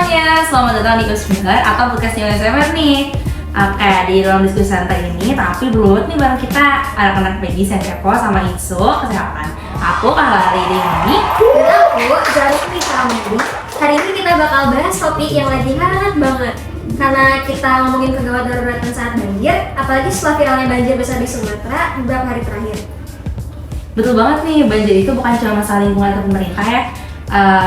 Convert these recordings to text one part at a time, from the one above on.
semuanya, selamat datang di Kusmiler atau podcastnya USMR nih. Di dalam diskusi santai ini, tapi belum nih bareng kita anak-anak medis yang kepo sama isu kesehatan. Aku Lari ini dan aku Zarif Kamili. Hari ini kita bakal bahas topik yang lagi hangat banget karena kita ngomongin kegawat daruratan saat banjir, apalagi setelah viralnya banjir besar di Sumatera beberapa hari terakhir. Betul banget nih, banjir itu bukan cuma masalah lingkungan atau pemerintah ya,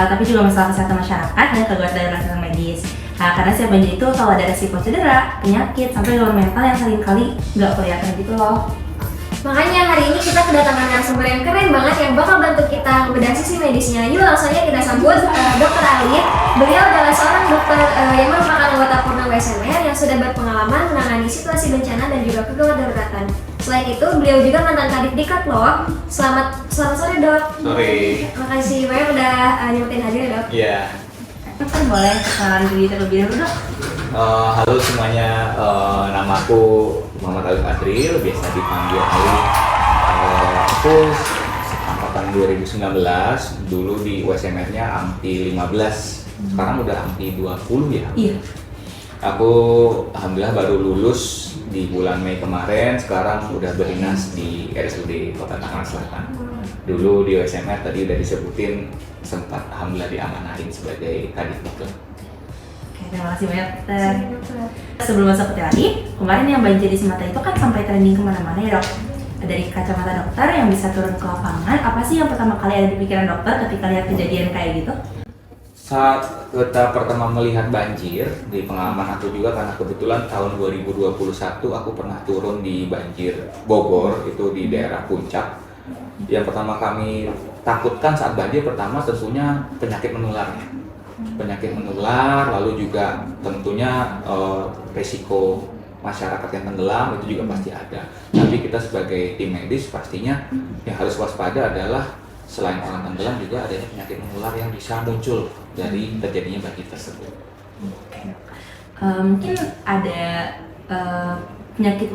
tapi juga masalah kesehatan masyarakat dan kegawat daruratan medis. Karena setiap banjir itu kalau ada resiko cedera, penyakit, sampai gangguan mental yang seringkali nggak kelihatan gitu loh. Makanya hari ini kita kedatangan narasumber yang keren banget yang bakal bantu kita membedah sisi medisnya. Yuk langsung aja kita sambut Dr. Alif. Beliau adalah seorang dokter yang merupakan anggota Purnama USMR yang sudah berpengalaman menangani situasi bencana dan juga kegawat daruratan. Selain itu, beliau juga mantan kadif Diklat loh. Selamat sore dok. Sore. Makasih banyak udah nyempetin hadir ya dok. Iya. Kan boleh kenalan diri terlebih dahulu dok. Halo semuanya, nama aku Muhammad Alif Adril, biasa dipanggil Alif. Aku angkatan 2019, dulu di USMR-nya AMPI 15, sekarang udah AMPI 20 ya? Iya. Aku alhamdulillah baru lulus di bulan Mei kemarin, sekarang udah berdinas di RSUD Kota Tangerang Selatan. Dulu di USMR tadi udah disebutin, sempat alhamdulillah diamanahin sebagai kadif Diklat. Terima kasih banyak dokter. Sebelum masuk ke teori, kemarin yang banjir di Sumatera itu kan sampai trending kemana-mana ya dok. Dari kacamata dokter yang bisa turun ke lapangan, apa sih yang pertama kali ada di pikiran dokter ketika lihat kejadian kayak gitu? Saat kita pertama melihat banjir, di pengalaman aku juga karena kebetulan tahun 2021 aku pernah turun di banjir Bogor, itu di daerah Puncak. Yang pertama kami takutkan saat banjir pertama tentunya penyakit menularnya. Penyakit menular, lalu juga tentunya resiko masyarakat yang tenggelam itu juga pasti ada. Tapi kita sebagai tim medis pastinya yang harus waspada adalah selain orang tenggelam juga adanya penyakit menular yang bisa muncul dari terjadinya banjir tersebut. Mungkin ada penyakit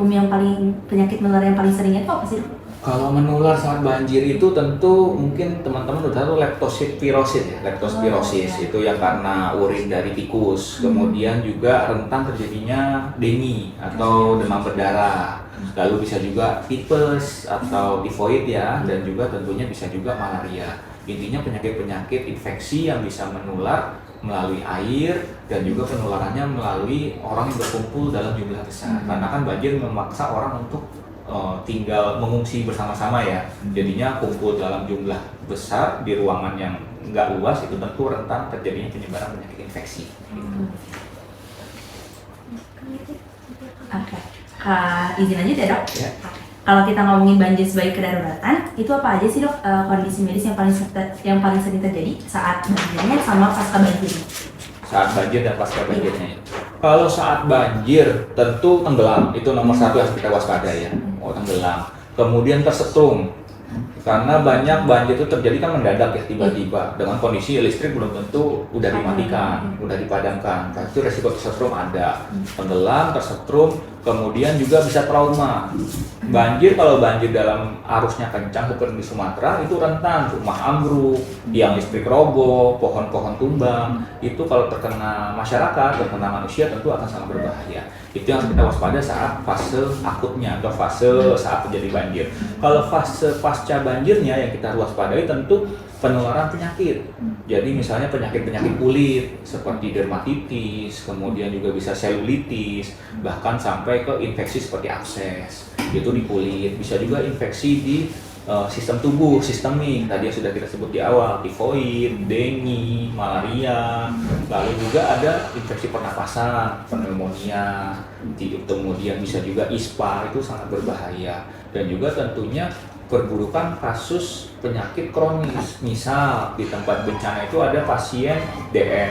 menular yang paling sering itu apa sih? Kalau menular saat banjir itu tentu mungkin teman-teman udah tahu leptospirosis ya, leptospirosis itu yang karena urin dari tikus, kemudian juga rentan terjadinya dengue atau demam berdarah, lalu bisa juga tipes atau tifoid ya, dan juga tentunya bisa juga malaria. Intinya penyakit-penyakit infeksi yang bisa menular melalui air dan juga penularannya melalui orang yang berkumpul dalam jumlah besar, karena kan banjir memaksa orang untuk tinggal mengungsi bersama-sama ya, jadinya kumpul dalam jumlah besar di ruangan yang nggak luas itu tentu rentan terjadinya penyebaran penyakit infeksi. Oke, izin aja deh dok. Ya. Kalau kita ngomongin banjir sebagai kedaruratan, itu apa aja sih dok kondisi medis yang paling sering terjadi saat banjirnya sama pasca banjirnya? Saat banjir dan pasca banjirnya. Kalau saat banjir tentu tenggelam, itu nomor satu yang kita waspada ya. Tenggelam. Kemudian tersetrum, karena banyak banjir itu terjadi kan mendadak ya, tiba-tiba dengan kondisi listrik belum tentu udah dimatikan, udah dipadamkan. Nah, itu resiko tersetrum ada. Tenggelam, tersetrum, kemudian juga bisa trauma. Banjir, kalau banjir dalam arusnya kencang seperti di Sumatera itu rentan, rumah ambruk, tiang listrik roboh, pohon-pohon tumbang. Itu kalau terkena masyarakat, terkena manusia tentu akan sangat berbahaya. Itu yang kita waspada saat fase akutnya atau fase saat terjadi banjir. Kalau fase pasca banjirnya yang kita waspadai tentu penularan penyakit. Jadi misalnya penyakit-penyakit kulit seperti dermatitis, kemudian juga bisa selulitis, bahkan sampai ke infeksi seperti abses. Itu di kulit, bisa juga infeksi di sistem tubuh, sistemik, tadi yang sudah kita sebut di awal, tifoid, dengue, malaria, lalu juga ada infeksi pernapasan, pneumonia, kemudian bisa juga ISPA, itu sangat berbahaya. Dan juga tentunya perburukan kasus penyakit kronis, misal di tempat bencana itu ada pasien DM,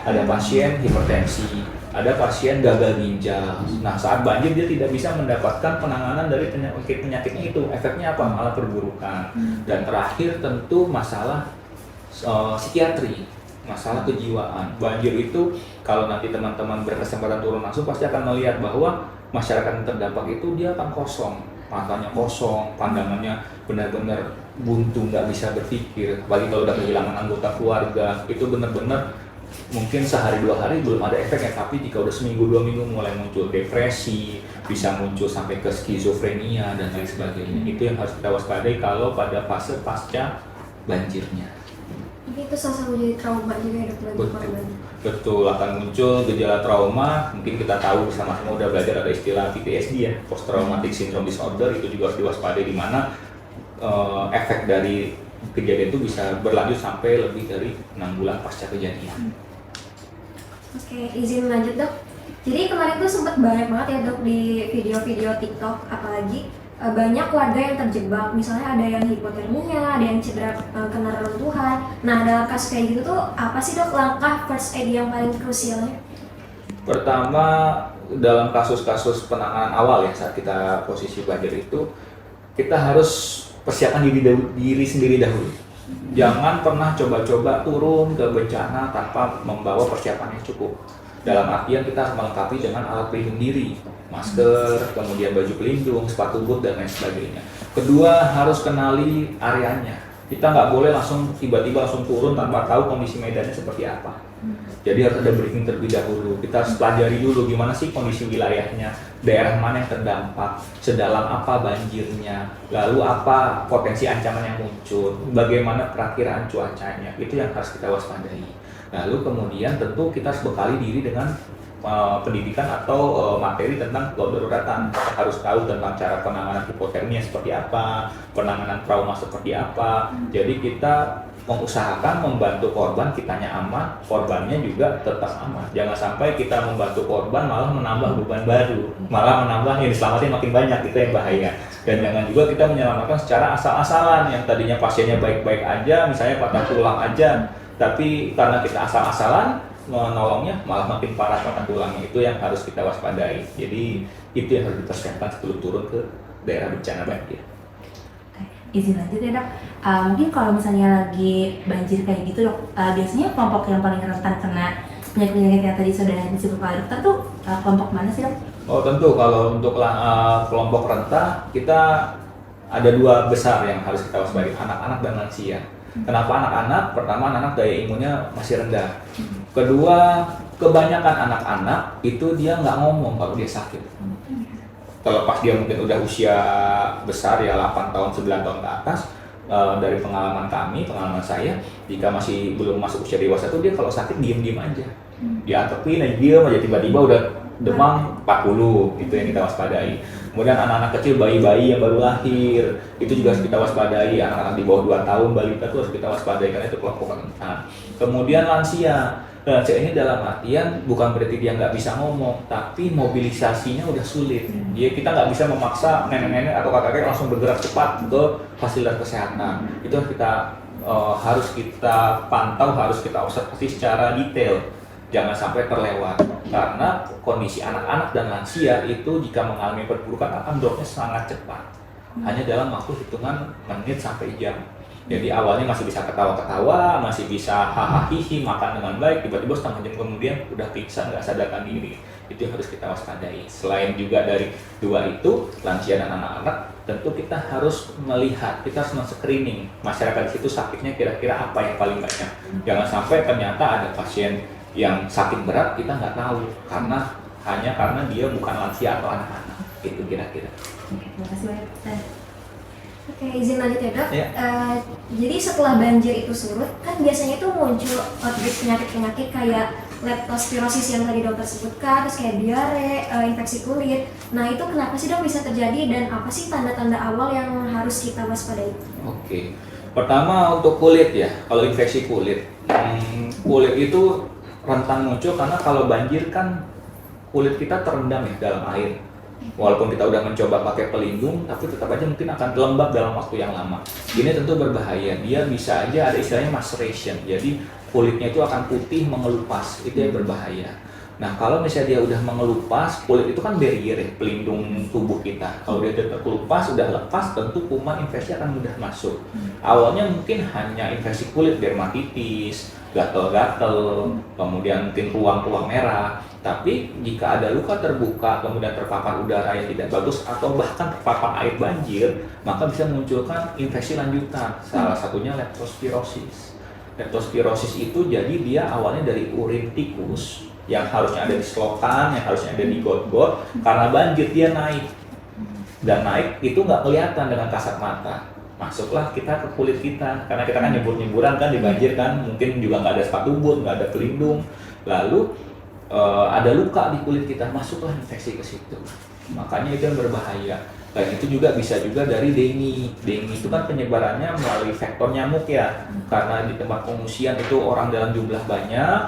ada pasien hipertensi, ada pasien gagal ginjal. Nah, saat banjir dia tidak bisa mendapatkan penanganan dari penyakitnya itu. Efeknya apa? Malah perburukan. Dan terakhir tentu masalah psikiatri, masalah kejiwaan. Banjir itu kalau nanti teman-teman berkesempatan turun langsung pasti akan melihat bahwa masyarakat yang terdampak itu dia akan kosong, matanya kosong, pandangannya benar-benar buntu, nggak bisa berpikir. Apalagi kalau udah kehilangan anggota keluarga, itu benar-benar mungkin sehari 2 hari belum ada efeknya, tapi jika udah seminggu 2 minggu mulai muncul depresi, bisa muncul sampai ke skizofrenia dan lain sebagainya. Itu yang harus kita waspadai kalau pada fase pasca banjirnya. Jadi itu salah satu jadi trauma juga ya dok bagi korban. Betul, akan muncul gejala trauma. Mungkin kita tahu bersama-sama udah belajar ada istilah PTSD ya, Post Traumatic Syndrome Disorder. Itu juga harus diwaspadai, di mana efek dari kejadian itu bisa berlanjut sampai lebih dari 6 bulan pasca kejadian. Oke, izin lanjut dok. Jadi kemarin tuh sempat banyak banget ya dok di video-video TikTok, apalagi banyak warga yang terjebak. Misalnya ada yang hipotermia, ada yang cedera kena reruntuhan. Nah dalam kasus kayak gitu tuh apa sih dok langkah first aid yang paling krusialnya? Pertama, dalam kasus-kasus penanganan awal ya, saat kita posisi banjir itu, kita harus persiapkan diri sendiri dahulu. Jangan pernah coba-coba turun ke bencana tanpa membawa persiapan yang cukup. Dalam artian kita harus melengkapi dengan alat pelindung diri, masker, kemudian baju pelindung, sepatu boot, dan lain sebagainya. Kedua, harus kenali areanya. Kita nggak boleh langsung tiba-tiba langsung turun tanpa tahu kondisi medannya seperti apa. Jadi harus ada briefing terlebih dahulu. Kita harus pelajari dulu gimana sih kondisi wilayahnya, daerah mana yang terdampak, sedalam apa banjirnya, lalu apa potensi ancaman yang muncul, bagaimana perakiraan cuacanya. Itu yang harus kita waspadai. Lalu kemudian tentu kita harus bekali diri dengan pendidikan atau materi tentang kedaruratan. Kita harus tahu tentang cara penanganan hipotermia seperti apa, penanganan trauma seperti apa. Jadi kita mengusahakan membantu korban, kitanya aman, korbannya juga tetap aman. Jangan sampai kita membantu korban malah menambah beban baru, malah menambah yang diselamatin makin banyak, itu yang bahaya. Dan jangan juga kita menyelamatkan secara asal-asalan, yang tadinya pasiennya baik-baik aja, misalnya patah tulang aja, tapi karena kita asal-asalan menolongnya malah makin parah patah tulangnya. Itu yang harus kita waspadai. Jadi itu yang harus dipersiapkan sebelum turun ke daerah bencana banjir. Izin lanjut ya dok, mungkin kalau misalnya lagi banjir kayak gitu dok, biasanya kelompok yang paling rentan kena penyakit-penyakit yang tadi sudah disebut Pak Dokter tuh kelompok mana sih dok? Oh tentu, kalau untuk kelompok rentan kita ada 2 besar yang harus kita waspadai, anak-anak dan lansia. Kenapa anak-anak? Pertama, anak-anak daya imunnya masih rendah. Kedua, kebanyakan anak-anak itu dia nggak ngomong kalau dia sakit. Terlepas dia mungkin udah usia besar ya, 8 tahun, 9 tahun ke atas, dari pengalaman kami, pengalaman saya, jika masih belum masuk usia dewasa tuh dia kalau sakit diem-diem aja. Diatepin aja, diem aja, tiba-tiba udah demam 40, itu yang kita waspadai. Kemudian anak-anak kecil, bayi-bayi yang baru lahir, itu juga harus kita waspadai. Anak-anak di bawah 2 tahun, balita itu harus kita waspadai karena itu kelompok rentan. Kemudian lansia. Lansia ini dalam artian bukan berarti dia nggak bisa ngomong, tapi mobilisasinya udah sulit. Kita nggak bisa memaksa nenek-nenek atau kakek-kakek langsung bergerak cepat ke fasilitas kesehatan. Itu harus kita pantau, harus kita observasi secara detail. Jangan sampai terlewat, karena kondisi anak-anak dan lansia itu jika mengalami perburukan akan dropnya sangat cepat, hanya dalam waktu hitungan menit sampai jam. Jadi awalnya masih bisa ketawa-ketawa, masih bisa hahaha makan dengan baik, tiba-tiba setengah jam kemudian udah pingsan, nggak sadarkan diri. Itu yang harus kita waspadai. Selain juga dari 2 itu, lansia dan anak-anak, tentu kita harus melihat, kita harus men-screening masyarakat di situ sakitnya kira-kira apa yang paling banyak. Jangan sampai ternyata ada pasien yang sakit berat kita nggak tahu hanya karena dia bukan lansia atau anak-anak. Itu kira-kira. Oke, terima kasih banyak Ustaz. Oke, izin lanjut ya dok. Ya. Jadi setelah banjir itu surut, kan biasanya itu muncul outbreak penyakit-penyakit kayak leptospirosis yang tadi dokter sebutkan, terus kayak diare, infeksi kulit. Nah itu kenapa sih dok bisa terjadi dan apa sih tanda-tanda awal yang harus kita waspadai? Oke. Pertama untuk kulit ya, kalau infeksi kulit, kulit itu rentan muncul karena kalau banjir kan kulit kita terendam ya dalam air. Walaupun kita udah mencoba pakai pelindung, tapi tetap aja mungkin akan lembab dalam waktu yang lama. Ini tentu berbahaya. Dia bisa aja ada istilahnya maceration. Jadi kulitnya itu akan putih mengelupas. Itu yang berbahaya. Nah kalau misalnya dia udah mengelupas, kulit itu kan barrier ya, pelindung tubuh kita. Kalau dia udah terkelupas, udah lepas, tentu kuman infeksi akan mudah masuk. Awalnya mungkin hanya infeksi kulit, dermatitis, gatel-gatel, kemudian mungkin ruang-ruang merah. Tapi jika ada luka terbuka, kemudian terpapar udara yang tidak bagus, atau bahkan terpapar air banjir, maka bisa memunculkan infeksi lanjutan. Salah satunya leptospirosis. Leptospirosis itu jadi dia awalnya dari urin tikus yang harusnya ada di selokan, yang harusnya ada di got-got, karena banjir dia naik. Dan naik itu nggak kelihatan dengan kasat mata. Masuklah kita ke kulit kita, karena kita kan nyebur-nyeburan kan di banjir kan, mungkin juga nggak ada sepatu boot, nggak ada pelindung. Lalu ada luka di kulit kita, masuklah infeksi ke situ. Makanya itu yang berbahaya. Dan itu juga bisa juga dari dengue. Dengue itu kan penyebarannya melalui vektor nyamuk ya. Karena di tempat pengungsian itu orang dalam jumlah banyak.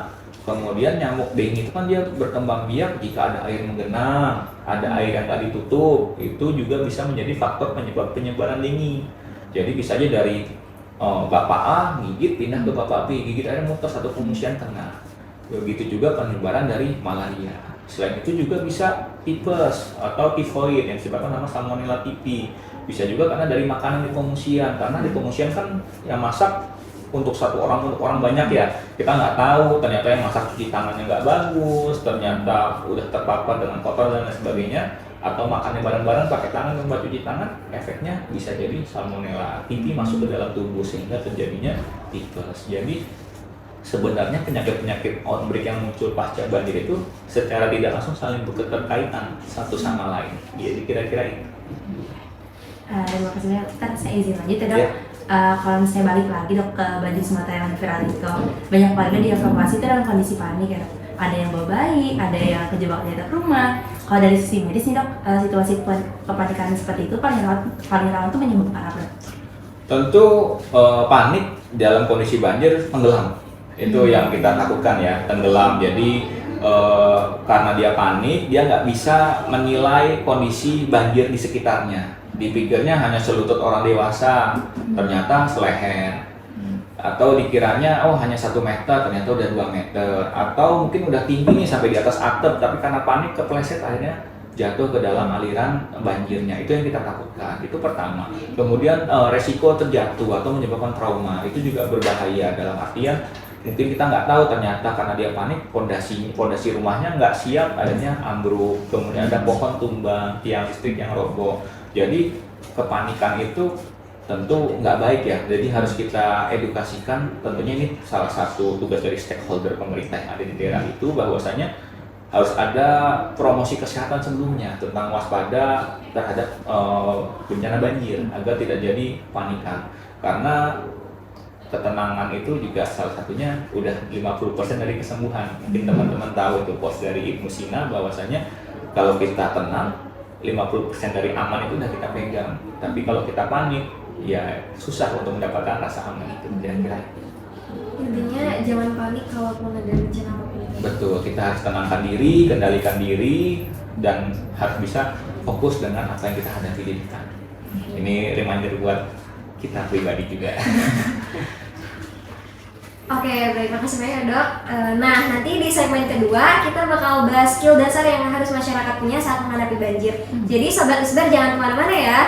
Kemudian nyamuk dengue itu kan dia berkembang biak jika ada air menggenang, ada air yang nggak ditutup. Itu juga bisa menjadi faktor penyebab penyebaran dengue. Jadi bisa aja dari Bapak A gigit pindah ke Bapak B, gigit air muter satu pengungsian kena. Begitu juga penyebaran dari malaria. Selain itu juga bisa tipes atau tifoid yang disebabkan nama Salmonella typhi. Bisa juga karena dari makanan di pengungsian, karena di pengungsian kan yang masak untuk untuk orang banyak ya. Kita nggak tahu ternyata yang masak cuci tangannya nggak bagus, ternyata udah terpapar dengan kotor dan lain sebagainya, atau makannya bareng-bareng pakai tangan dan cuci tangan, efeknya bisa jadi Salmonella typhi masuk ke dalam tubuh sehingga terjadinya tipes. Jadi sebenarnya penyakit-penyakit outbreak yang muncul pasca banjir itu secara tidak langsung saling berketerkaitan satu sama lain. Jadi kira-kira itu. Terima kasih banyak. Ntar saya izin lanjut ya dok. Ya. Kalau misalnya balik lagi dok ke banjir Sumatera yang viral itu, banyak warga dievakuasi itu dalam kondisi panik ya dok. Ada yang bawa bayi, ada yang kejebak di atap rumah. Kalau dari sisi medis nih dok, situasi kepanikan seperti itu paling rawan itu menyebabkan apa dok? Tentu panik dalam kondisi banjir tenggelam. Itu yang kita takutkan ya, tenggelam. Jadi karena dia panik, dia nggak bisa menilai kondisi banjir di sekitarnya. Dipikirnya hanya selutut orang dewasa, ternyata seleher. Atau dikiranya hanya 1 meter, ternyata udah 2 meter. Atau mungkin udah tinggi nih sampai di atas atap, tapi karena panik kepleset akhirnya jatuh ke dalam aliran banjirnya. Itu yang kita takutkan. Itu pertama. Kemudian resiko terjatuh atau menyebabkan trauma itu juga berbahaya, dalam artian mungkin kita nggak tahu ternyata karena dia panik pondasi rumahnya nggak siap, akhirnya ambruk, kemudian ada pohon tumbang, tiang listrik yang roboh. Jadi kepanikan itu tentu nggak baik ya, jadi harus kita edukasikan. Tentunya ini salah satu tugas dari stakeholder pemerintah yang ada di daerah itu, bahwasanya harus ada promosi kesehatan sebelumnya tentang waspada terhadap bencana banjir agar tidak jadi panikan. Karena ketenangan itu juga salah satunya udah 50% dari kesembuhan. Mungkin teman-teman tahu itu post dari Ibnu Sina bahwasanya kalau kita tenang 50% dari aman itu udah kita pegang. Tapi kalau kita panik ya susah untuk mendapatkan rasa aman itu. Kira-kira Intinya jangan panik kalau ada bencana apapun itu. betul, kita harus tenangkan diri, kendalikan diri, dan harus bisa fokus dengan apa yang kita hadapi di depan. Ini reminder buat kita pribadi juga. Oke, baik, makasih banyak dok. Nah, nanti di segmen kedua kita bakal bahas skill dasar yang harus masyarakat punya saat menghadapi banjir. Jadi sobat isbar jangan kemana-mana ya.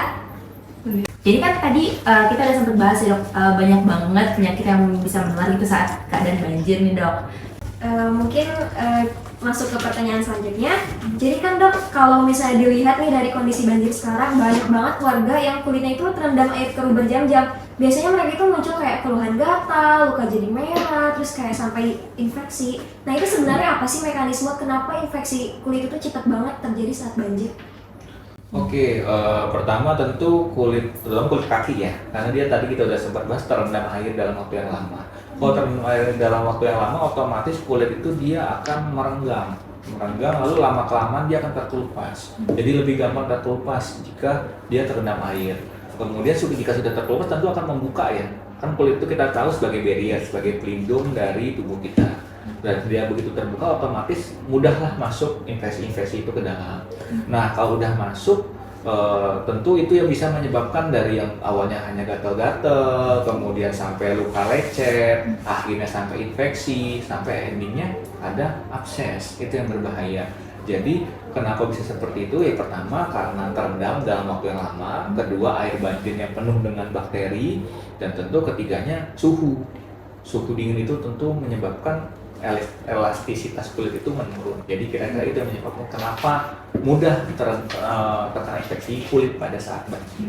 Jadi kan tadi kita udah sempat bahas ya dok, banyak banget penyakit yang bisa menular itu saat keadaan banjir nih dok. Mungkin masuk ke pertanyaan selanjutnya. Jadi kan dok, kalau misalnya dilihat nih dari kondisi banjir sekarang, banyak banget warga yang kulitnya itu terendam air keruh berjam-jam. Biasanya mereka itu muncul kayak keluhan gatal, luka jadi merah, terus kayak sampai infeksi. Nah itu sebenarnya apa sih mekanisme kenapa infeksi kulit itu cepat banget terjadi saat banjir? Oke, pertama tentu terutama kulit kaki ya, karena dia tadi kita udah sempat bahas terendam air dalam waktu yang lama. Kalau terendam air dalam waktu yang lama, otomatis kulit itu dia akan merenggang, lalu lama kelamaan dia akan terkelupas. Jadi lebih gampang terkelupas jika dia terendam air. Kemudian jika sudah terkelupas tentu akan membuka ya, kan kulit itu kita tahu sebagai barrier, sebagai pelindung dari tubuh kita. Dan dia begitu terbuka otomatis mudahlah masuk infeksi-infeksi itu ke dalam. Nah kalau udah masuk tentu itu yang bisa menyebabkan dari yang awalnya hanya gatal-gatal, kemudian sampai luka lecet, akhirnya sampai infeksi, sampai endingnya ada abses. Itu yang berbahaya. Jadi kenapa bisa seperti itu? Ya pertama karena terendam dalam waktu yang lama, kedua air banjir yang penuh dengan bakteri, dan tentu ketiganya suhu. Suhu dingin itu tentu menyebabkan elastisitas kulit itu menurun. Jadi kira-kira itu yang menyebabkan kenapa mudah terkena infeksi kulit pada saat banjir.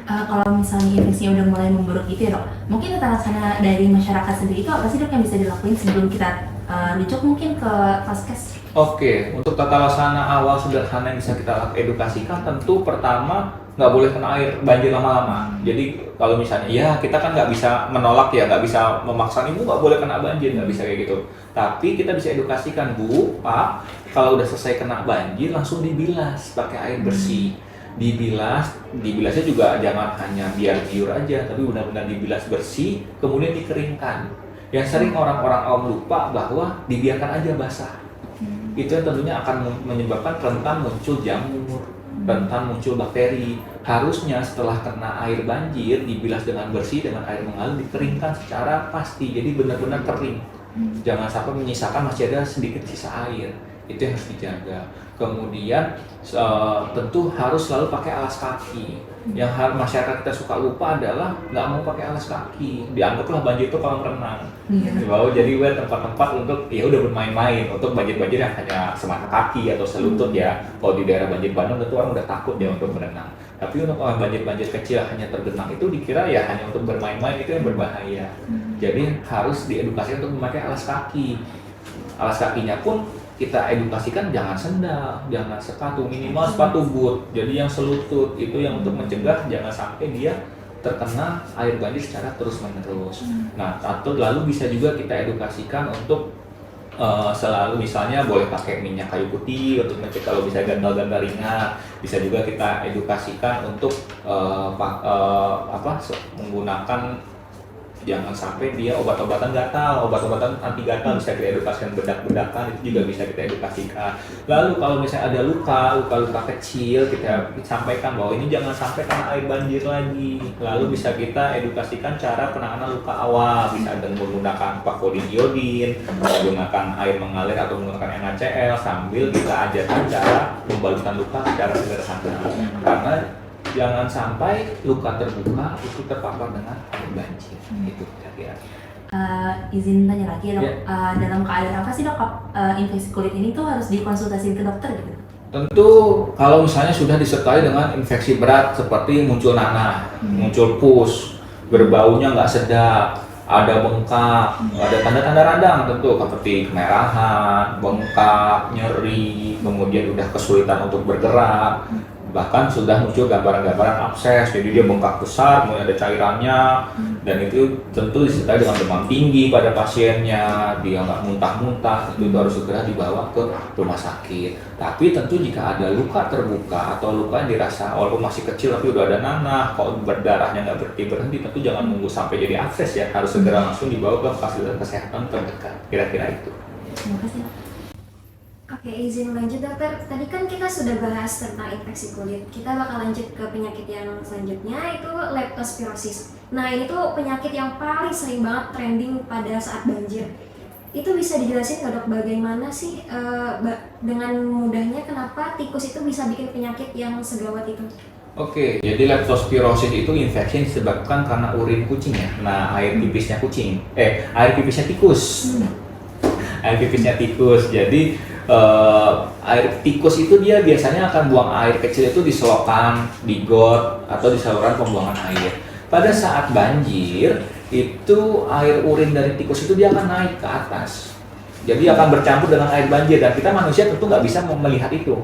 Kalau misalnya infeksinya udah mulai memburuk gitu ya dok, mungkin tata laksana dari masyarakat sendiri itu apa sih dok yang bisa dilakuin sebelum kita rujuk mungkin ke Vaskes? Oke, untuk tata laksana awal sederhana yang bisa kita edukasikan, tentu pertama nggak boleh kena air banjir lama-lama. Jadi kalau misalnya ya kita kan nggak bisa menolak ya, nggak bisa memaksa ibu nggak boleh kena banjir, nggak bisa kayak gitu. Tapi kita bisa edukasikan, Bu, Pak, kalau udah selesai kena banjir langsung dibilas pakai air bersih. Dibilasnya juga jangan hanya biar biur aja, tapi benar-benar dibilas bersih, kemudian dikeringkan. Yang sering orang-orang awam lupa bahwa dibiarkan aja basah. Itu yang tentunya akan menyebabkan rentan muncul jamur, rentan muncul bakteri. Harusnya setelah kena air banjir dibilas dengan bersih dengan air mengalir, dikeringkan secara pasti, jadi benar-benar kering. Jangan sampai menyisakan masih ada sedikit sisa air. Itu yang harus dijaga. Kemudian tentu harus selalu pakai alas kaki. Yang masyarakat kita suka lupa adalah nggak mau pakai alas kaki. Dianggaplah banjir itu kolam renang. Dibawa jadi tempat-tempat untuk ya udah bermain-main, untuk banjir-banjir yang hanya semata kaki atau selutut ya. Kalau di daerah banjir Bandung tentu orang udah takut ya untuk berenang. Tapi untuk banjir-banjir kecil hanya tergenang itu dikira ya hanya untuk bermain-main, itu yang berbahaya. Jadi harus diedukasi untuk memakai alas kaki. Alas kakinya pun kita edukasikan jangan sendal, jangan sepatu, minimal sepatu boot. Jadi yang selutut itu yang untuk mencegah jangan sampai dia terkena air banjir secara terus-menerus. Nah, atau lalu bisa juga kita edukasikan untuk selalu misalnya boleh pakai minyak kayu putih untuk mencegah kalau bisa gatal-gatal ringan. Bisa juga kita edukasikan untuk menggunakan jangan sampai dia obat-obatan gatal, obat-obatan anti gatal bisa kita edukasikan, bedak-bedakan itu juga bisa kita edukasikan. Lalu kalau misalnya ada luka kecil kita sampaikan bahwa ini jangan sampai kena air banjir lagi. Lalu bisa kita edukasikan cara penanganan luka awal, bisa dengan menggunakan pakodin iodin, menggunakan air mengalir atau menggunakan NaCl sambil kita ajarkan cara membalukan luka secara sederhana. Karena jangan sampai luka terbuka itu terpapar dengan air banjir. Itu kira-kira. Izin tanya lagi dok, Ya. dalam keadaan apa sih dok infeksi kulit ini tuh harus dikonsultasiin ke dokter gitu? Tentu kalau misalnya sudah disertai dengan infeksi berat seperti muncul nanah, muncul pus, berbaunya nggak sedap, ada bengkak, ada tanda-tanda radang tentu seperti kemerahan, bengkak, nyeri, kemudian udah kesulitan untuk bergerak. Bahkan sudah muncul gambaran-gambaran abses, jadi dia bengkak besar, kemudian ada cairannya, dan itu tentu disertai dengan demam tinggi pada pasiennya, dia nggak muntah-muntah, itu harus segera dibawa ke rumah sakit. Tapi tentu jika ada luka terbuka atau luka yang dirasa walaupun masih kecil tapi udah ada nanah, kalau berdarahnya nggak berhenti, tentu jangan nunggu sampai jadi abses ya, harus segera langsung dibawa ke fasilitas kesehatan terdekat. Kira-kira itu. Terima kasih dok. Oke, izin lanjut dokter. Tadi kan kita sudah bahas tentang infeksi kulit. Kita bakal lanjut ke penyakit yang selanjutnya, itu leptospirosis. Nah, ini tuh penyakit yang paling sering banget trending pada saat banjir. Itu bisa dijelasin nggak dok, bagaimana sih dengan mudahnya kenapa tikus itu bisa bikin penyakit yang segawat itu? Oke, jadi leptospirosis itu infeksi yang disebabkan karena urin kucing ya. Nah, air pipisnya tikus. Air pipisnya tikus. Jadi air tikus itu dia biasanya akan buang air kecil itu di selokan, di got, atau di saluran pembuangan air. Pada saat banjir, itu air urin dari tikus itu dia akan naik ke atas. Jadi akan bercampur dengan air banjir, dan kita manusia tentu nggak bisa melihat itu,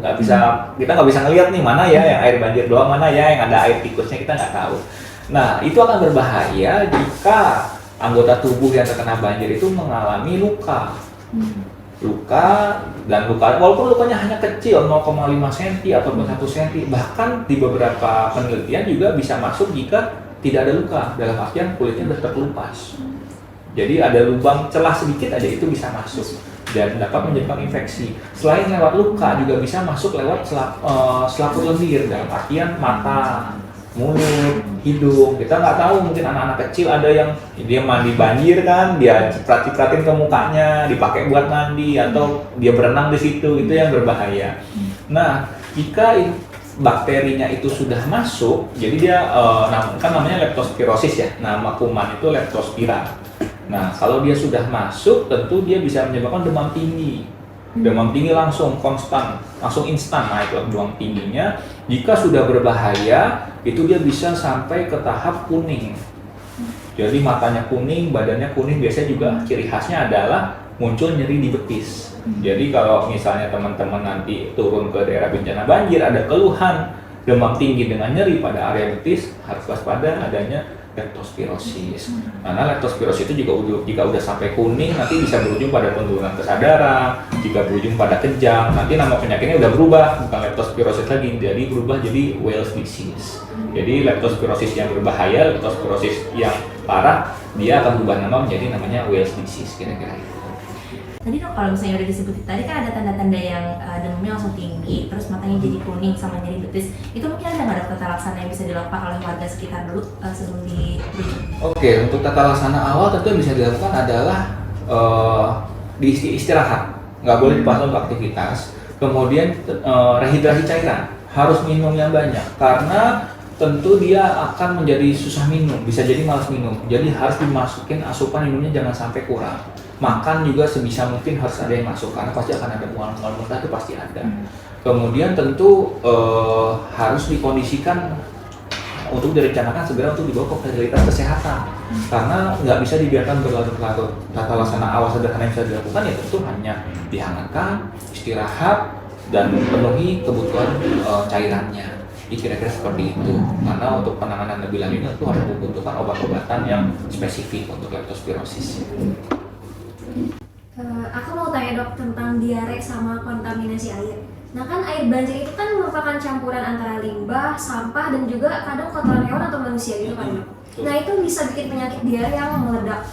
kita nggak bisa ngelihat nih mana ya yang air banjir doang, mana ya yang ada air tikusnya, kita nggak tahu. Nah, itu akan berbahaya jika anggota tubuh yang terkena banjir itu mengalami luka. Walaupun lukanya hanya kecil 0,5 cm ataupun 1 cm, bahkan di beberapa penelitian juga bisa masuk jika tidak ada luka, dalam artian kulitnya sudah terkelupas. Jadi ada lubang celah sedikit aja itu bisa masuk dan dapat menyebabkan infeksi. Selain lewat luka juga bisa masuk lewat selaput lendir, dalam artian mata, mulut, hidung. Kita nggak tahu, mungkin anak-anak kecil ada yang dia mandi banjir kan, dia ciprat-cipratin ke mukanya, dipakai buat mandi, atau dia berenang di situ, itu yang berbahaya. Nah, jika bakterinya itu sudah masuk, jadi dia kan namanya leptospirosis ya, nama kuman itu leptospira. Nah, kalau dia sudah masuk, tentu dia bisa menyebabkan demam tinggi. Demam tinggi langsung konstan, langsung instan naik demam tingginya. Jika sudah berbahaya, itu dia bisa sampai ke tahap kuning. Jadi matanya kuning, badannya kuning, biasanya juga ciri khasnya adalah muncul nyeri di betis. Jadi kalau misalnya teman-teman nanti turun ke daerah bencana banjir, ada keluhan demam tinggi dengan nyeri pada area betis, harus waspada adanya leptospirosis. Karena leptospirosis itu juga jika udah sampai kuning, nanti bisa berujung pada penurunan kesadaran, jika berujung pada kejang, nanti nama penyakitnya udah berubah, bukan leptospirosis lagi, jadi berubah jadi Wells disease. Jadi leptospirosis yang berbahaya, leptospirosis yang parah, dia akan berubah nama menjadi namanya Wells disease, kira-kira itu. Tadi dok, kalau misalnya udah disebutin tadi kan ada tanda-tanda yang demamnya langsung tinggi, terus matanya jadi kuning sama nyeri betis. Itu mungkin ada nggak dok tata laksana yang bisa dilakukan oleh warga sekitar dulu sebelum dirujuk? Oke, untuk tata laksana awal tentu yang bisa dilakukan adalah di istirahat, nggak boleh dipantau untuk aktivitas. Kemudian rehidrasi cairan, harus minum yang banyak karena tentu dia akan menjadi susah minum, bisa jadi malas minum. Jadi harus dimasukin asupan minumnya jangan sampai kurang. Makan juga sebisa mungkin harus ada yang masuk karena pasti akan ada mual-mual muntah, itu pasti ada. Kemudian tentu harus dikondisikan untuk direncanakan segera untuk dibawa ke fasilitas kesehatan karena nggak bisa dibiarkan berlarut-larut. Tata laksana awal sederhana yang bisa dilakukan ya tentu hanya dihangatkan, istirahat, dan memenuhi kebutuhan cairannya. Kira-kira seperti itu. Karena untuk penanganan lebih lanjut itu harus membutuhkan obat-obatan yang spesifik untuk leptospirosis. Aku mau tanya dok tentang diare sama kontaminasi air. Nah kan air banjir itu kan merupakan campuran antara limbah, sampah, dan juga kadang kotoran hewan atau manusia gitu kan dok. Nah itu bisa bikin penyakit diare yang meledak.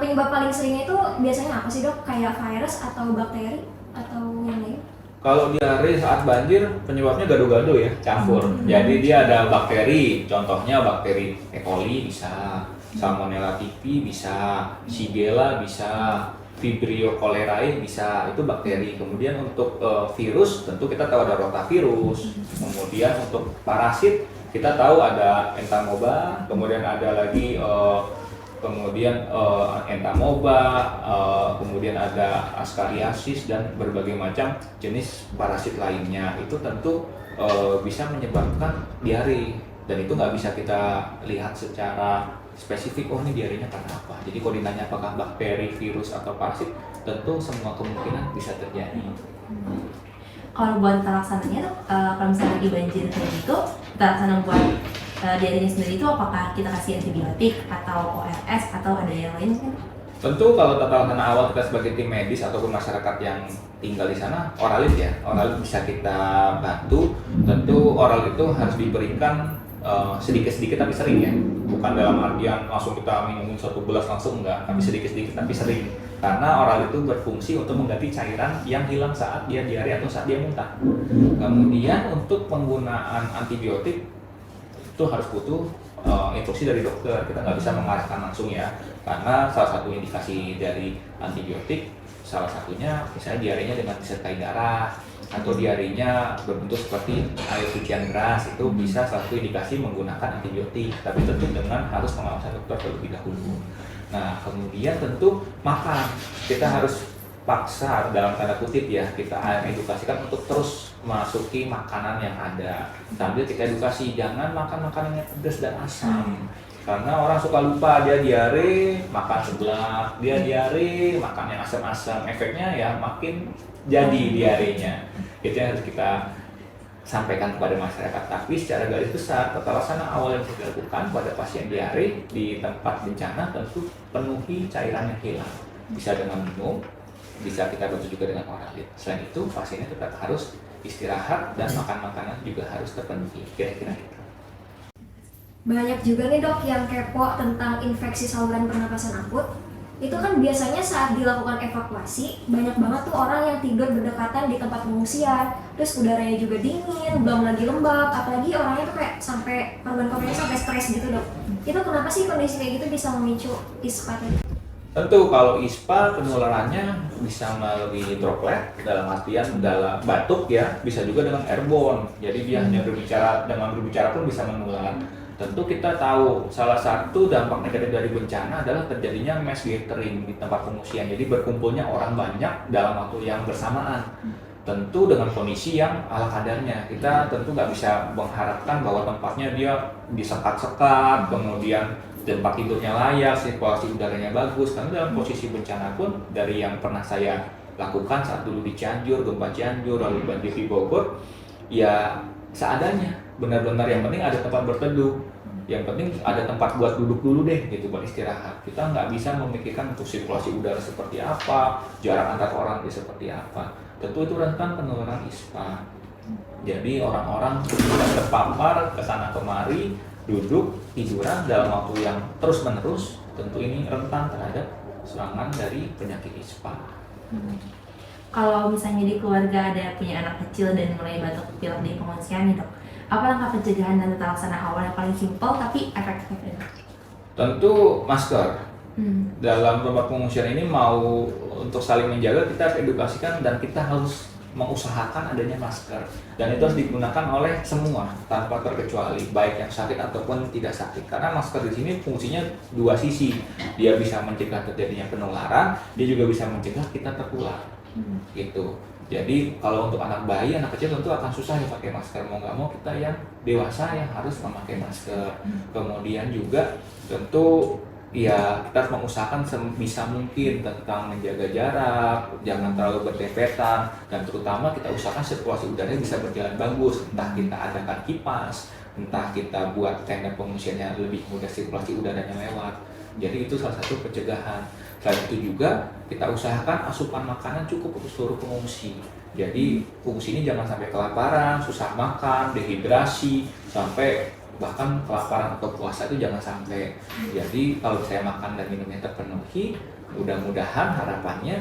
Penyebab paling sering itu biasanya apa sih dok? Kayak virus atau bakteri atau yang lain? Kalau diare saat banjir penyebabnya gado-gado ya, campur. Jadi dia ada bakteri, contohnya bakteri E. coli bisa, Salmonella typhi bisa, Shigella bisa, Vibrio cholerae bisa, itu bakteri. Kemudian untuk virus tentu kita tahu ada rotavirus. Kemudian untuk parasit kita tahu ada entamoeba, kemudian ada lagi entamoeba, kemudian ada Ascariasis dan berbagai macam jenis parasit lainnya. Itu tentu bisa menyebabkan diare dan itu nggak bisa kita lihat secara spesifik, oh ini diarenya karena apa. Jadi kalau ditanya apakah bakteri, virus, atau parasit, tentu semua kemungkinan bisa terjadi. Kalau buat tata laksananya tuh, kalau misalnya lagi banjir kayak gitu, tata laksana buat diarenya sendiri itu apakah kita kasih antibiotik atau ORS atau ada yang lain mungkin? Tentu kalau tata laksana awal kita sebagai tim medis ataupun masyarakat yang tinggal di sana, oralit ya, oralit bisa kita bantu. Tentu oral itu harus diberikan sedikit-sedikit tapi sering ya, bukan dalam artian langsung kita minumin 1 gelas langsung, enggak, tapi sedikit-sedikit tapi sering. Karena oral itu berfungsi untuk mengganti cairan yang hilang saat dia diare atau saat dia muntah. Kemudian untuk penggunaan antibiotik itu harus butuh instruksi dari dokter, kita nggak bisa mengarahkan langsung ya, karena salah satu indikasi dari antibiotik salah satunya misalnya diarenya dengan disertai darah atau diarenya berbentuk seperti air cucian deras, itu bisa salah satu indikasi menggunakan antibiotik, tapi tentu dengan harus pengawasan dokter terlebih dahulu. Nah kemudian tentu makan, kita harus paksa dalam tanda kutip ya, kita edukasikan untuk terus masuki makanan yang ada sambil kita edukasi jangan makan makanan yang pedas dan asam. Karena orang suka lupa, dia diare makan sebelah, dia diare makan yang asam-asam, efeknya ya makin jadi diarenya. Itu yang harus kita sampaikan kepada masyarakat. Tapi secara garis besar, tata laksana awal yang bisa dilakukan pada pasien diare di tempat bencana tentu penuhi cairan yang hilang. Bisa dengan minum, bisa kita bantu juga dengan oralit. Selain itu, pasiennya tetap harus istirahat dan makan makanan juga harus terpenuhi. Kira-kira itu. Banyak juga nih dok yang kepo tentang infeksi saluran pernapasan akut. Itu kan biasanya saat dilakukan evakuasi, banyak banget tuh orang yang tidur berdekatan di tempat pengungsian. Terus udaranya juga dingin, belum lagi lembab, apalagi orangnya tuh kayak sampai korban-korbannya sampai stres gitu dok. Itu kenapa sih kondisi kayak gitu bisa memicu ISPA tadi? Tentu kalau ISPA penularannya bisa melalui droplet, dalam artian dalam batuk ya, bisa juga dengan airborne. Jadi dia hanya berbicara, dengan berbicara pun bisa menular. Tentu kita tahu salah satu dampak negatif dari bencana adalah terjadinya mass gathering di tempat pengungsian. Jadi berkumpulnya orang banyak dalam waktu yang bersamaan. Tentu dengan kondisi yang ala kadarnya. Kita tentu nggak bisa mengharapkan bahwa tempatnya dia disekat-sekat, kemudian tempat tidurnya layak, sirkulasi udaranya bagus. Karena dalam posisi bencana pun dari yang pernah saya lakukan saat dulu di Cianjur, gempa Cianjur, lalu banjir di Bogor, ya seadanya. Benar-benar yang penting ada tempat berteduh, yang penting ada tempat buat duduk dulu deh gitu, buat istirahat. Kita nggak bisa memikirkan untuk sirkulasi udara seperti apa, jarak antar orang itu seperti apa. Tentu itu rentan penularan ISPA. Jadi orang-orang sudah terpapar kesana kemari, duduk tiduran dalam waktu yang terus menerus, tentu ini rentan terhadap serangan dari penyakit ISPA. Kalau misalnya di keluarga ada punya anak kecil dan mulai batuk pilek di pengungsian nih dok, apa langkah pencegahan dan tata laksana awal yang paling simpel tapi efektif ya dok? Tentu masker. Dalam tempat pengungsian ini mau untuk saling menjaga, kita harus edukasikan dan kita harus mengusahakan adanya masker. Dan itu harus digunakan oleh semua tanpa terkecuali, baik yang sakit ataupun tidak sakit. Karena masker di sini fungsinya dua sisi. Dia bisa mencegah terjadinya penularan, dia juga bisa mencegah kita tertular. Gitu. Jadi kalau untuk anak bayi, anak kecil tentu akan susah ya pakai masker. Mau nggak mau kita yang dewasa yang harus memakai masker. Kemudian juga tentu ya kita harus mengusahakan sebisa mungkin tentang menjaga jarak, jangan terlalu berdempetan, dan terutama kita usahakan sirkulasi udaranya bisa berjalan bagus. Entah kita adakan kipas, entah kita buat tenda pengungsiannya lebih mudah sirkulasi udaranya lewat. Jadi itu salah satu pencegahan. Selain itu juga kita usahakan asupan makanan cukup untuk seluruh pengungsi. Jadi pengungsi ini jangan sampai kelaparan, susah makan, dehidrasi, sampai bahkan kelaparan atau puasa itu jangan sampai. Jadi kalau saya makan dan minumnya terpenuhi, mudah-mudahan harapannya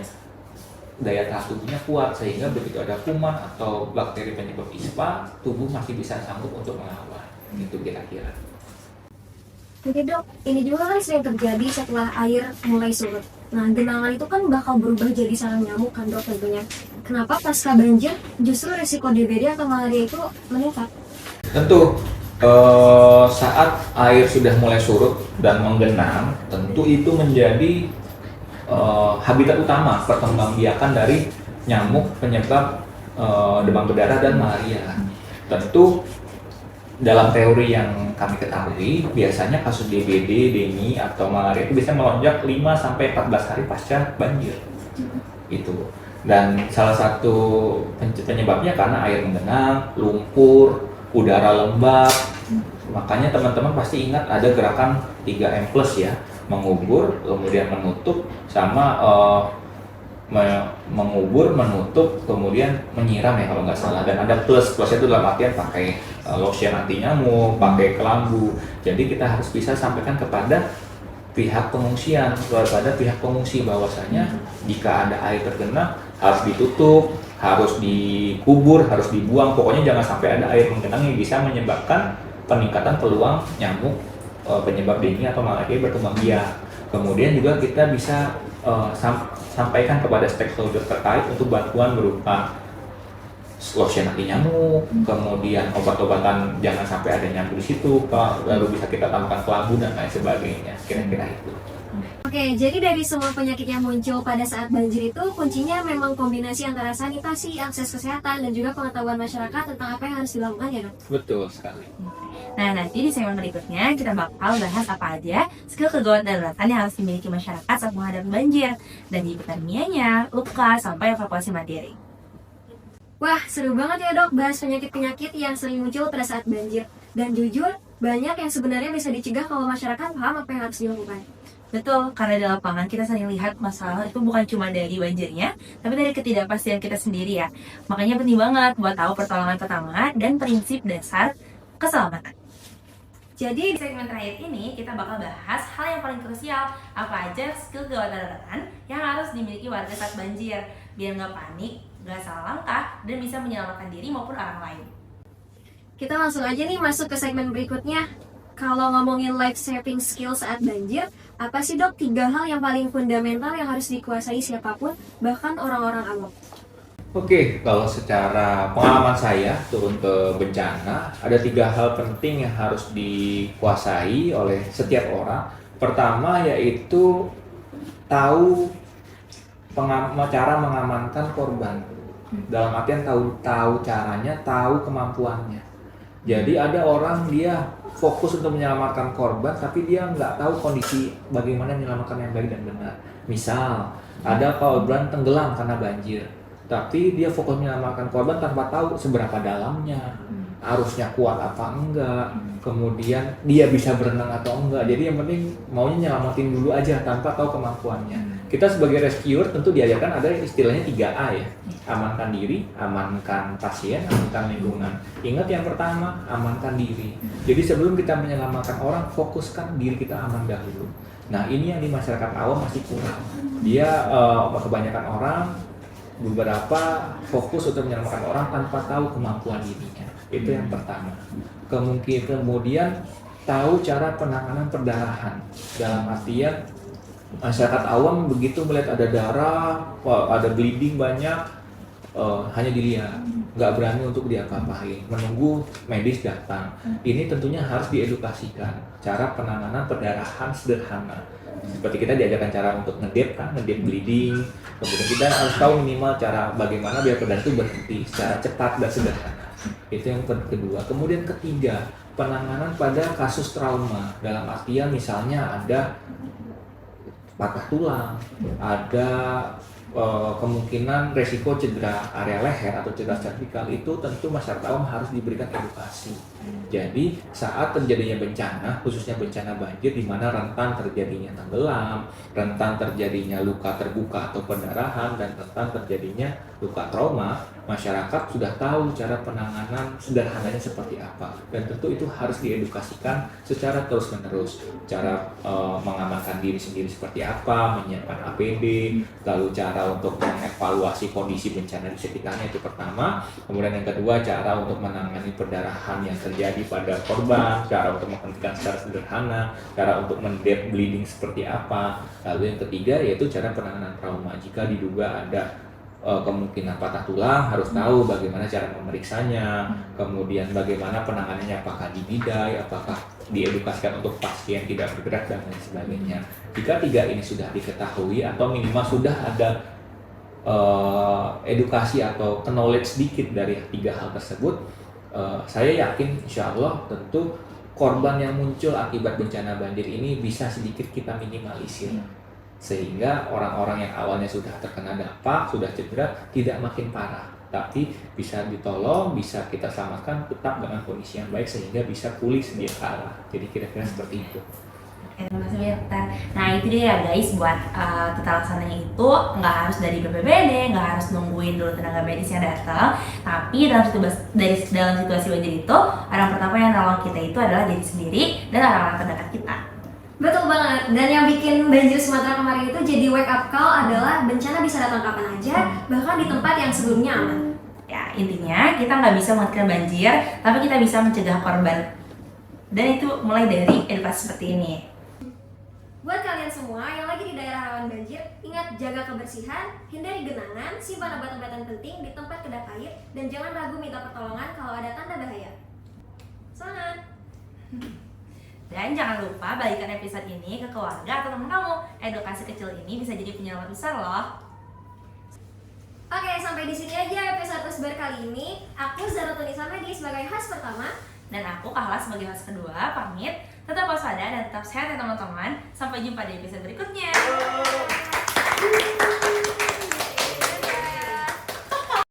daya tahan tubuhnya kuat sehingga begitu ada kuman atau bakteri penyebab ISPA, tubuh masih bisa sanggup untuk melawan. Itu kira-kira. Oke dok, ini juga kan sering terjadi setelah air mulai surut. Nah, genangan itu kan bakal berubah jadi sarang nyamuk kan dok tentunya. Kenapa pasca banjir justru risiko DBD atau malaria itu meningkat? Tentu saat air sudah mulai surut dan menggenang, tentu itu menjadi habitat utama perkembangbiakan dari nyamuk penyebab demam berdarah dan malaria. Tentu dalam teori yang kami ketahui, biasanya kasus DBD, dengue, atau malaria itu bisa melonjak 5-14 hari pasca banjir. Itu. Dan salah satu penyebabnya karena air menggenang, lumpur, udara lembab. Makanya teman-teman pasti ingat ada gerakan 3M+ ya, mengubur, kemudian menutup, sama mengubur, menutup, kemudian menyiram ya kalau nggak salah. Dan ada plusnya itu dalam artian pakai lotion anti nyamuk, pakai kelambu. Jadi kita harus bisa sampaikan kepada pihak pengungsian, kepada pihak pengungsi bahwasanya jika ada air tergenang harus ditutup, harus dikubur, harus dibuang. Pokoknya jangan sampai ada air menggenang yang bisa menyebabkan peningkatan peluang nyamuk penyebab dengue atau malaria berkembang biak. Kemudian juga kita bisa sampaikan kepada stakeholder terkait untuk bantuan berupa lotion anti nyamuk, kemudian obat-obatan jangan sampai ada nyamuk di situ, lalu bisa kita tambahkan kelambu dan lain sebagainya. Kira-kira itu. Oke, jadi dari semua penyakit yang muncul pada saat banjir itu kuncinya memang kombinasi antara sanitasi, akses kesehatan, dan juga pengetahuan masyarakat tentang apa yang harus dilakukan ya dok? Betul sekali. Nah, nanti di segmen berikutnya kita bakal bahas apa aja skill kegawat daruratan yang harus dimiliki masyarakat saat menghadapi banjir, dari hipotermianya, luka, sampai evakuasi mandiri. Wah, seru banget ya dok bahas penyakit-penyakit yang sering muncul pada saat banjir. Dan jujur, banyak yang sebenarnya bisa dicegah kalau masyarakat paham apa yang harus dilakukan. Betul, karena di lapangan kita sering lihat masalah itu bukan cuma dari banjirnya, tapi dari ketidakpastian kita sendiri ya. Makanya penting banget buat tahu pertolongan pertama dan prinsip dasar keselamatan. Jadi di segmen terakhir ini kita bakal bahas hal yang paling krusial, apa aja skill gawat darurat yang harus dimiliki warga saat banjir, biar nggak panik, nggak salah langkah, dan bisa menyelamatkan diri maupun orang lain. Kita langsung aja nih masuk ke segmen berikutnya. Kalau ngomongin life saving skill saat banjir, apa sih dok 3 hal yang paling fundamental yang harus dikuasai siapapun, bahkan orang-orang awam? Oke, kalau secara pengalaman saya turun ke bencana, ada 3 hal penting yang harus dikuasai oleh setiap orang. Pertama yaitu tahu cara mengamankan korban. Dalam artian tahu caranya, tahu kemampuannya. Jadi ada orang dia fokus untuk menyelamatkan korban, tapi dia nggak tahu kondisi bagaimana menyelamatkan yang baik dan benar. Misal ada korban tenggelam karena banjir, tapi dia fokus menyelamatkan korban tanpa tahu seberapa dalamnya, arusnya kuat apa enggak, kemudian dia bisa berenang atau enggak. Jadi yang penting maunya nyelamatin dulu aja tanpa tahu kemampuannya. Kita sebagai rescuer tentu diajarkan ada istilahnya 3A ya. Amankan diri, amankan pasien, amankan lingkungan. Ingat yang pertama, amankan diri. Jadi sebelum kita menyelamatkan orang, fokuskan diri kita aman dahulu. Nah ini yang di masyarakat awam masih kurang. Dia kebanyakan orang beberapa fokus untuk menyelamatkan orang tanpa tahu kemampuan dirinya. Itu yang pertama. Kemudian tahu cara penanganan perdarahan. Dalam artian masyarakat awam begitu melihat ada darah, ada bleeding banyak, hanya dilihat, nggak berani untuk diapa-apain, menunggu medis datang. Ini tentunya harus diedukasikan cara penanganan perdarahan sederhana. Seperti kita diajarkan cara untuk ngedep bleeding, kemudian kita harus tahu minimal cara bagaimana biar perdarahan itu berhenti secara cepat dan sederhana. Itu yang kedua. Kemudian ketiga, penanganan pada kasus trauma. Dalam artian misalnya ada patah tulang, ada kemungkinan resiko cedera area leher atau cedera servikal, itu tentu masyarakat awam harus diberikan edukasi. Jadi saat terjadinya bencana, khususnya bencana banjir di mana rentan terjadinya tenggelam, rentan terjadinya luka terbuka atau pendarahan, dan rentan terjadinya luka trauma, masyarakat sudah tahu cara penanganan sederhananya seperti apa. Dan tentu itu harus diedukasikan secara terus-menerus. Cara mengamankan diri sendiri seperti apa, menyiapkan APD, lalu cara untuk mengevaluasi kondisi bencana di sekitarnya, itu pertama. Kemudian yang kedua, cara untuk menangani perdarahan yang terjadi pada korban, cara untuk menghentikan secara sederhana, cara untuk mendep bleeding seperti apa. Lalu yang ketiga yaitu cara penanganan trauma. Jika diduga ada kemungkinan patah tulang, harus tahu bagaimana cara memeriksanya, kemudian bagaimana penanganannya, apakah dibidai, apakah diedukasikan untuk pasien tidak bergerak, dan lain sebagainya. Jika 3 ini sudah diketahui atau minimal sudah ada edukasi atau knowledge sedikit dari 3 hal tersebut, saya yakin insya Allah tentu korban yang muncul akibat bencana banjir ini bisa sedikit kita minimalisir, sehingga orang-orang yang awalnya sudah terkena dampak, sudah cedera, tidak makin parah, tapi bisa ditolong, bisa kita selamatkan tetap dengan kondisi yang baik sehingga bisa pulih sedia kala. Jadi kira-kira seperti itu. Terima kasih ya, Dokter. Nah itu dia ya guys, buat tata laksananya itu nggak harus dari BPBD, nggak harus nungguin dulu tenaga medis yang datang, tapi dalam situasi banjir itu orang pertama yang nolong kita itu adalah diri sendiri dan orang-orang terdekat kita. Betul banget. Dan yang bikin banjir Sumatera kemarin itu jadi wake up call adalah bencana bisa datang kapan aja, bahkan di tempat yang sebelumnya aman. Ya intinya kita nggak bisa menghentikan banjir, tapi kita bisa mencegah korban. Dan itu mulai dari edukasi seperti ini. Buat kalian semua yang lagi di daerah rawan banjir, ingat jaga kebersihan, hindari genangan, simpan obat-obatan penting di tempat kedap air, dan jangan ragu minta pertolongan kalau ada tanda bahaya. Semangat! Dan jangan lupa bagikan episode ini ke keluarga atau teman kamu. Edukasi kecil ini bisa jadi penyelamat besar loh. Oke, sampai di sini aja episode Usbar kali ini. Aku Zara Tunisa Medi sebagai host pertama. Dan aku Kahla sebagai host kedua, pamit. Tetap waspada dan tetap sehat ya teman-teman. Sampai jumpa di episode berikutnya.